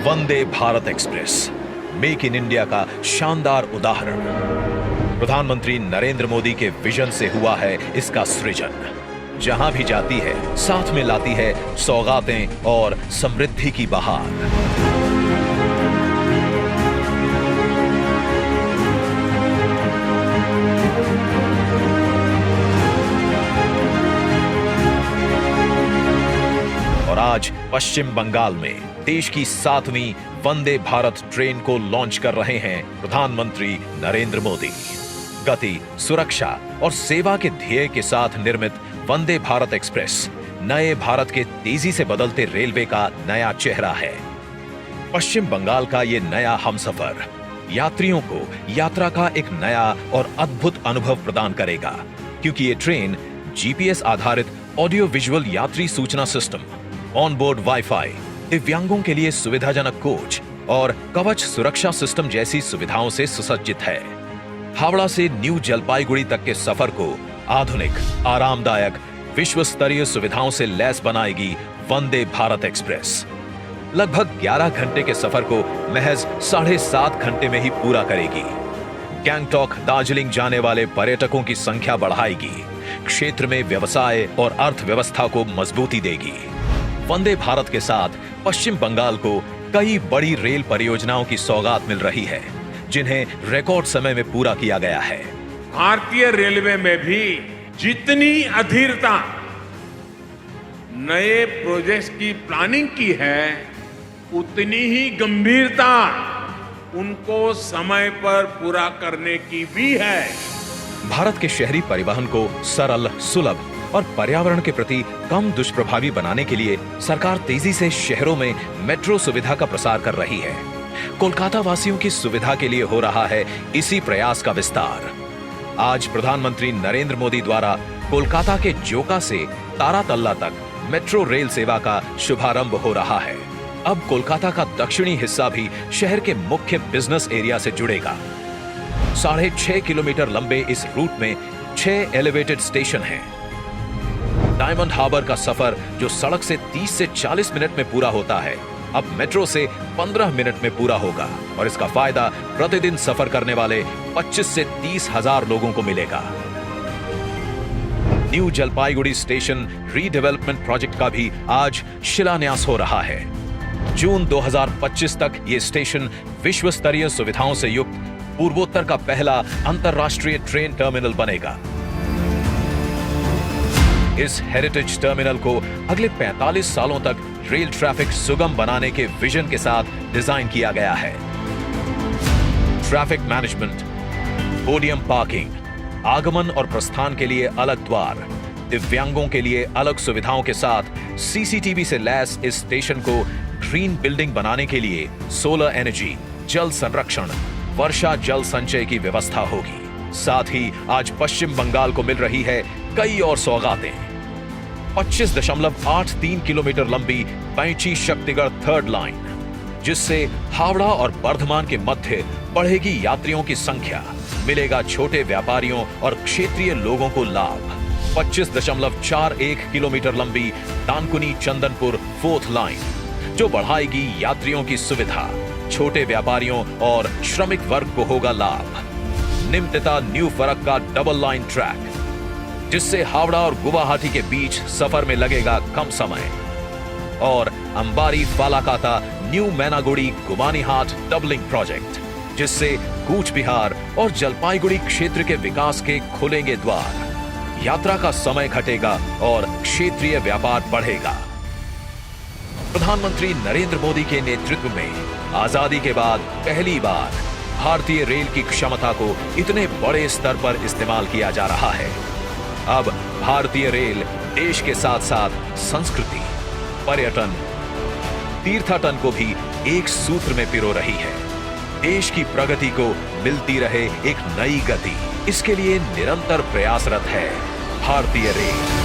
Vande Bharat express make in India का शानदार उदाहरण। प्रधानमंत्री नरेंद्र मोदी के विजन से हुआ है इसका सृजन। जहां भी जाती है साथ में लाती है सौगातें और समृद्धि की बहार। और आज पश्चिम बंगाल में देश की 7वीं वंदे भारत ट्रेन को लॉन्च कर रहे हैं प्रधानमंत्री नरेंद्र मोदी। गति, सुरक्षा और सेवा के ध्येय के साथ निर्मित वंदे भारत एक्सप्रेस नए भारत के तेजी से बदलते रेलवे का नया चेहरा है। पश्चिम बंगाल का ये नया हमसफर यात्रियों को यात्रा का एक नया और अद्भुत अनुभव प्रदान करेगा, क्योंकि ये ट्रेन जीपीएस आधारित ऑडियो विजुअल यात्री सूचना सिस्टम, ऑनबोर्ड वाईफाई, दिव्यांगों के लिए सुविधाजनक कोच और कवच सुरक्षा सिस्टम जैसी सुविधाओं से सुसज्जित है। हावड़ा से न्यू जलपाईगुड़ी तक के सफर को आधुनिक, आरामदायक, विश्व स्तरीय सुविधाओं से लैस बनाएगी वंदे भारत एक्सप्रेस। लगभग 11 घंटे के सफर को महज 7.5 घंटे में ही पूरा करेगी। गैंगटॉक, दार्जिलिंग जाने वाले पर्यटकों की संख्या बढ़ाएगी, क्षेत्र में व्यवसाय और अर्थव्यवस्था को मजबूती देगी। वंदे भारत के साथ पश्चिम बंगाल को कई बड़ी रेल परियोजनाओं की सौगात मिल रही है, जिन्हें रिकॉर्ड समय में पूरा किया गया है। भारतीय रेलवे में भी जितनी अधीरता नए प्रोजेक्ट्स की प्लानिंग की है, उतनी ही गंभीरता उनको समय पर पूरा करने की भी है। भारत के शहरी परिवहन को सरल, सुलभ और पर्यावरण के प्रति कम दुष्प्रभावी बनाने के लिए सरकार तेजी से शहरों में मेट्रो सुविधा का प्रसार कर रही है। कोलकाता वासियों की सुविधा के लिए हो रहा है इसी प्रयास का विस्तार। आज प्रधानमंत्री नरेंद्र मोदी द्वारा कोलकाता के जोका से तारातल्ला तक मेट्रो रेल सेवा का शुभारंभ हो रहा है। अब कोलकाता का दक्षिणी हिस्सा भी शहर के मुख्य बिजनेस एरिया से जुड़ेगा। 6.5 किलोमीटर लंबे इस रूट में 6 एलिवेटेड स्टेशन हैं। डायमंड हार्बर का सफर जो सड़क से 30 से 40 मिनट में पूरा होता है, अब मेट्रो से 15 मिनट में पूरा होगा और इसका फायदा प्रतिदिन सफर करने वाले 25 से 30 हजार लोगों को मिलेगा। New Jalpaiguri station redevelopment project का भी आज शिलान्यास हो रहा है। जून 2025 तक ये स्टेशन विश्व स्तरीय सुविधाओं से युक्त पूर्वोत्तर का पहला अंतरराष्ट्रीय ट्रेन टर्मिनल बनेगा। इस हेरिटेज टर्मिनल को अगले 45 सालों तक रेल ट्रैफिक सुगम बनाने के विजन के साथ डिजाइन किया गया है। ट्रैफिक मैनेजमेंट, पोडियम पार्किंग, आगमन और प्रस्थान के लिए अलग द्वार, दिव्यांगों के लिए अलग सुविधाओं के साथ सीसीटीवी से लैस इस स्टेशन को ग्रीन बिल्डिंग बनाने के लिए सोलर एनर्जी, जल संरक्षण, वर्षा जल संचय की व्यवस्था होगी। साथ ही आज पश्चिम बंगाल को मिल रही है कई और सौगातें। 25.83 किलोमीटर लंबी पैंची शक्तिगढ़ थर्ड लाइन, जिससे हावड़ा और बर्धमान के मध्य बढ़ेगी यात्रियों की संख्या, मिलेगा छोटे व्यापारियों और क्षेत्रीय लोगों को लाभ। 25.41 किलोमीटर लंबी दानकुनी चंदनपुर फोर्थ लाइन, जो बढ़ाएगी यात्रियों की सुविधा, छोटे व्यापारियों और श्रमिक वर्ग को होगा लाभ। Nimtita new Farakka double line track, जिससे हावड़ा और गुवाहाटी के बीच सफर में लगेगा कम समय। और अंबारी फालाकाता न्यू मैनागुड़ी गुमानीहाट डबलिंग प्रोजेक्ट, जिससे कूच बिहार और जलपाईगुड़ी क्षेत्र के विकास के खुलेंगे द्वार। यात्रा का समय घटेगा और क्षेत्रीय व्यापार बढ़ेगा। प्रधानमंत्री नरेंद्र मोदी के नेतृत्व में आजादी के बाद पहली बार भारतीय रेल की क्षमता को इतने बड़े स्तर पर इस्तेमाल किया जा रहा है। अब भारतीय रेल देश के साथ साथ संस्कृति, पर्यटन, तीर्थाटन को भी एक सूत्र में पिरो रही है। देश की प्रगति को मिलती रहे एक नई गति, इसके लिए निरंतर प्रयासरत है भारतीय रेल।